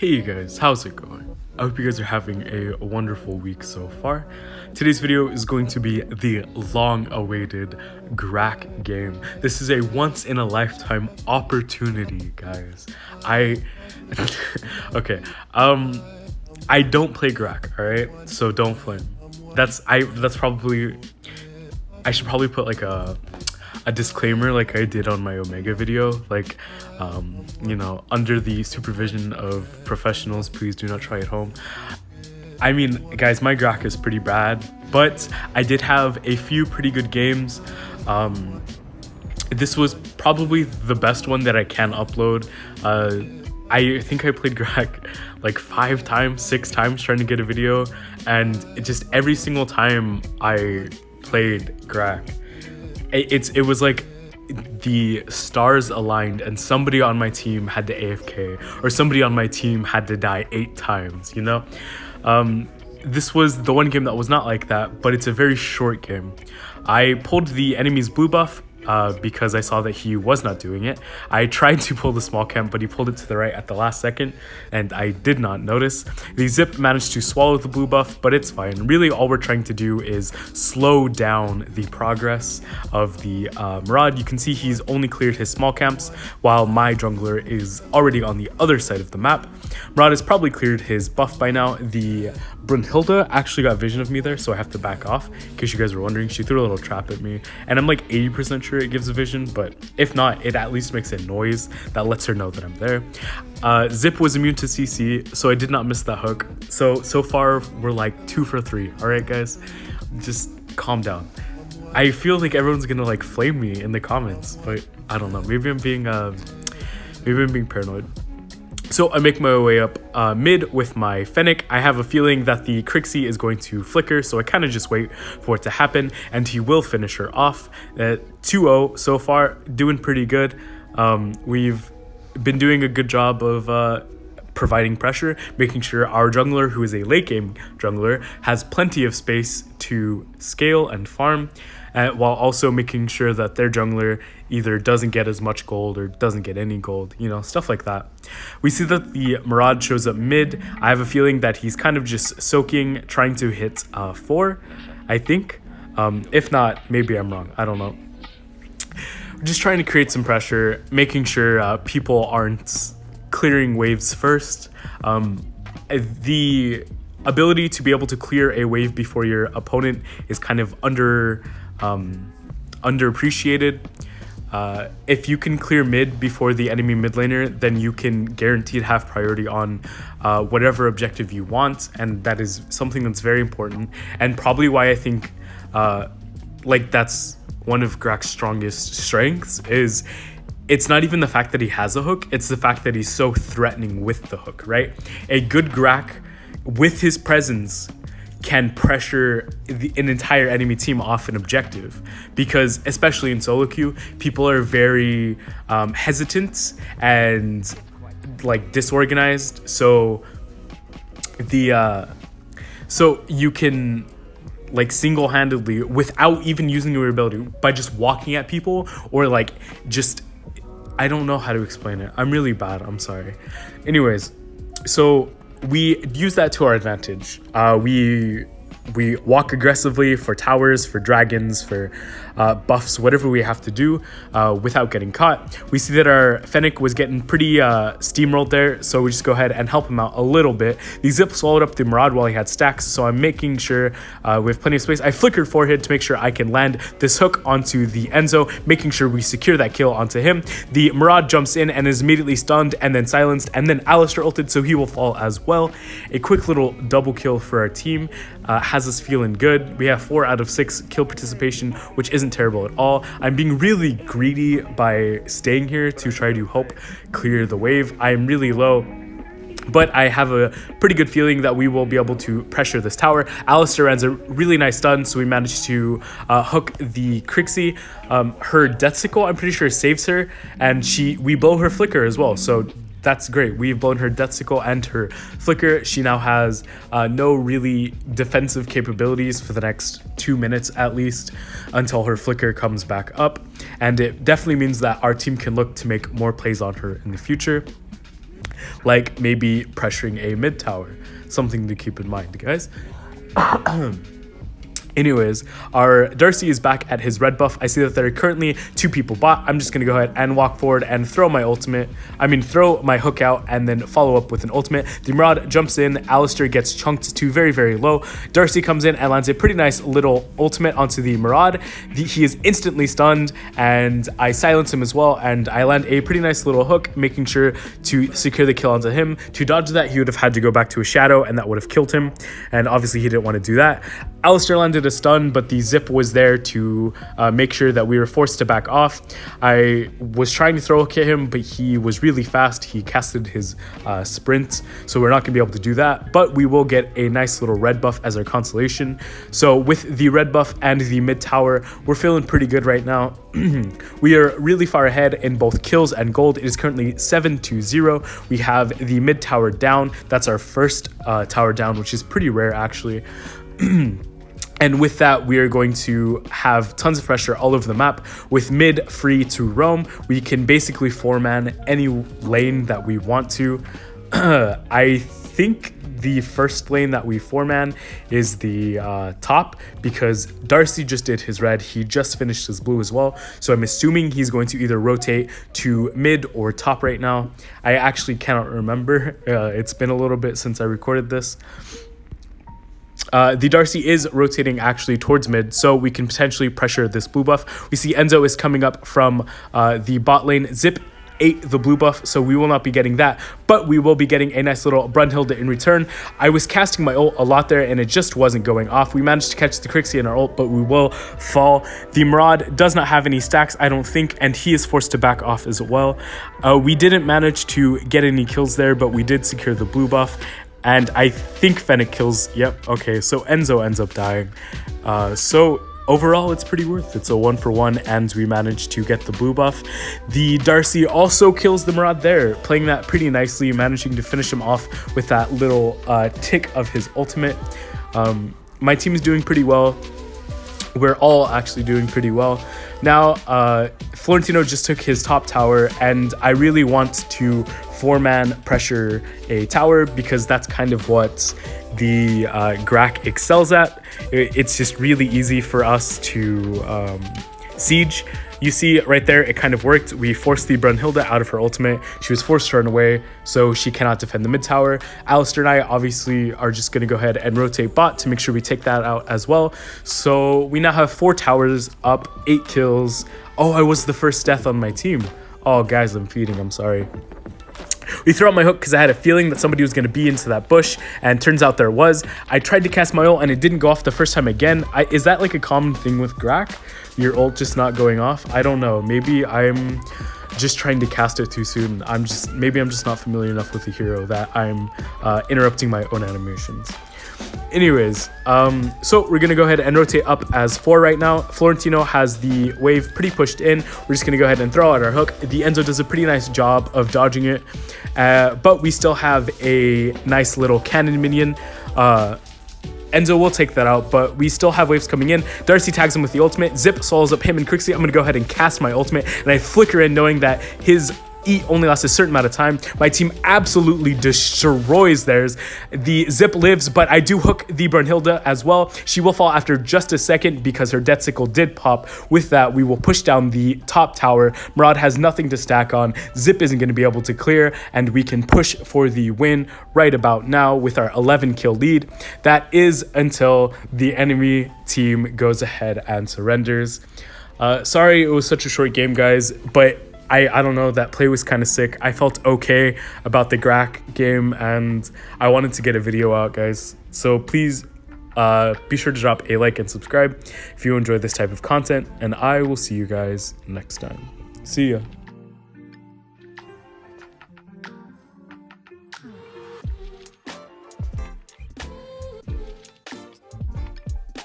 Hey you guys, how's it going? I hope you guys are having a wonderful week so far. Today's video is going to be the long-awaited Grakk game. This is a once-in-a-lifetime opportunity, guys. Okay, I don't play Grakk, alright? So don't flame. I should probably put like a disclaimer like I did on my Omega video, like under the supervision of professionals, please do not try at home. I mean, guys, my Grakk is pretty bad, but I did have a few pretty good games. This was probably the best one that I can upload. I think I played Grakk like 5 times, 6 times trying to get a video, and every single time I played Grakk, it was like the stars aligned and somebody on my team had to AFK or somebody on my team had to die 8 times, you know? This was the one game that was not like that, but it's a very short game. I pulled the enemy's blue buff because I saw that he was not doing it. I tried to pull the small camp, but he pulled it to the right at the last second, and I did not notice. The Zip managed to swallow the blue buff, but it's fine. Really, all we're trying to do is slow down the progress of the Murad. You can see he's only cleared his small camps, while my jungler is already on the other side of the map. Murad has probably cleared his buff by now. The Brunhilde actually got vision of me there, so I have to back off. In case you guys were wondering, she threw a little trap at me, and I'm like 80% sure it gives a vision, but if not, it at least makes a noise that lets her know that I'm there. Zip was immune to CC, so I did not miss that hook. So far we're like 2 for 3. All right, guys, just calm down. I feel like everyone's gonna like flame me in the comments, but I don't know. Maybe I'm being paranoid. So I make my way up mid with my Fennec. I have a feeling that the Crixie is going to flicker, so I kind of just wait for it to happen, and he will finish her off. 2-0 so far, doing pretty good. We've been doing a good job of providing pressure, making sure our jungler, who is a late game jungler, has plenty of space to scale and farm, while also making sure that their jungler either doesn't get as much gold or doesn't get any gold, you know, stuff like that. We see that the Murad shows up mid. I have a feeling that he's kind of just soaking, trying to hit 4, I think. If not, maybe I'm wrong. I don't know. Just trying to create some pressure, making sure people aren't clearing waves first. The ability to be able to clear a wave before your opponent is kind of underappreciated. If you can clear mid before the enemy mid laner, then you can guaranteed have priority on whatever objective you want, and that is something that's very important, and probably why I think that's one of Grakk's strongest strengths. Is it's not even the fact that he has a hook, it's the fact that he's so threatening with the hook, right? A good Grakk with his presence can pressure an entire enemy team off an objective, because especially in solo queue, people are very hesitant and like disorganized, so you can like single-handedly, without even using your ability, by just walking at people, or like just, I don't know how to explain it. I'm really bad, I'm sorry. Anyways, so we use that to our advantage. We walk aggressively for towers, for dragons, for buffs, whatever we have to do without getting caught. We see that our Fennec was getting pretty steamrolled there, so we just go ahead and help him out a little bit. The Zip swallowed up the Murad while he had stacks, so I'm making sure we have plenty of space. I flickered forehead to make sure I can land this hook onto the Enzo, making sure we secure that kill onto him. The Murad jumps in and is immediately stunned and then silenced, and then Alistar ulted, so he will fall as well. A quick little double kill for our team has us feeling good. We have 4 out of 6 kill participation, which isn't terrible at all. I'm being really greedy by staying here to try to help clear the wave. I am really low, but I have a pretty good feeling that we will be able to pressure this tower. Alistar runs a really nice stun, so we managed to hook the Crixie. Her Death Sickle, I'm pretty sure, saves her, and we blow her flicker as well, so that's great. We've blown her Death Sickle and her flicker. She now has no really defensive capabilities for the next 2 minutes at least, until her flicker comes back up, and it definitely means that our team can look to make more plays on her in the future. like maybe pressuring a mid tower. Something to keep in mind, guys. Anyways, our Darcy is back at his red buff. I see that there are currently 2 people bot. I'm just going to go ahead and walk forward and throw my hook out and then follow up with an ultimate. The Maraud jumps in. Alistair gets chunked to very, very low. Darcy comes in and lands a pretty nice little ultimate onto the Maraud. He is instantly stunned, and I silence him as well, and I land a pretty nice little hook, making sure to secure the kill onto him. To dodge that, he would have had to go back to a shadow, and that would have killed him, and obviously he didn't want to do that. Alistair landed a stun, but the zip was there to make sure that we were forced to back off. I was trying to throw a kick at him, but he was really fast. He casted his sprint, so we're not going to be able to do that, but we will get a nice little red buff as our consolation. So with the red buff and the mid tower, we're feeling pretty good right now. We are really far ahead in both kills and gold. It is currently 7-0. We have the mid tower down. That's our first tower down, which is pretty rare actually. And with that, we are going to have tons of pressure all over the map. With mid free to roam, we can basically 4-man any lane that we want to. I think the first lane that we 4-man is the top, because Darcy just did his red. He just finished his blue as well. So I'm assuming he's going to either rotate to mid or top right now. I actually cannot remember. It's been a little bit since I recorded this. The Darcy is rotating actually towards mid, so we can potentially pressure this blue buff. We see Enzo is coming up from the bot lane. Zip ate the blue buff, so we will not be getting that, but we will be getting a nice little Brunhilde in return. I was casting my ult a lot there, and it just wasn't going off. We managed to catch the Crixie in our ult, but we will fall. The Maraud does not have any stacks, I don't think, and he is forced to back off as well. We didn't manage to get any kills there, but we did secure the blue buff. And I think Fennec kills. Yep. Okay. So Enzo ends up dying. So overall, it's pretty worth it. So 1-for-1, and we managed to get the blue buff. The Darcy also kills the Maraud there, playing that pretty nicely, managing to finish him off with that little tick of his ultimate. My team is doing pretty well. We're all actually doing pretty well. Now, Florentino just took his top tower, and I really want to 4-man pressure a tower, because that's kind of what the Grakk excels at. It's just really easy for us to siege. You see right there, it kind of worked. We forced the Brunhilde out of her ultimate. She was forced to run away, so she cannot defend the mid tower. Alistair and I obviously are just going to go ahead and rotate bot to make sure we take that out as well. So we now have 4 towers up, 8 kills. Oh, I was the first death on my team. Oh, guys, I'm feeding. I'm sorry. We threw out my hook because I had a feeling that somebody was going to be into that bush, and turns out there was. I tried to cast my ult and it didn't go off the first time again. Is that like a common thing with Grakk? Your ult just not going off? I don't know. Maybe I'm just trying to cast it too soon. Maybe I'm just not familiar enough with the hero that I'm interrupting my own animations. Anyways, so we're gonna go ahead and rotate up as 4 right now. Florentino has the wave pretty pushed in. We're just gonna go ahead and throw out our hook. The Enzo does a pretty nice job of dodging it, but we still have a nice little cannon minion. Enzo will take that out, but we still have waves coming in. Darcy tags him with the ultimate. Zip solos up him and Crixie. I'm gonna go ahead and cast my ultimate, and I flicker in knowing that his E only lasts a certain amount of time. My team absolutely destroys theirs. The Zip lives, but I do hook the Brunhilde as well. She will fall after just a second because her Death Sickle did pop. With that, we will push down the top tower. Maraud has nothing to stack on. Zip isn't going to be able to clear, and we can push for the win right about now with our 11 kill lead. That is until the enemy team goes ahead and surrenders. Sorry it was such a short game, guys, but I don't know, that play was kind of sick. I felt okay about the Grakk game, and I wanted to get a video out, guys. So please be sure to drop a like and subscribe if you enjoy this type of content, and I will see you guys next time. See ya.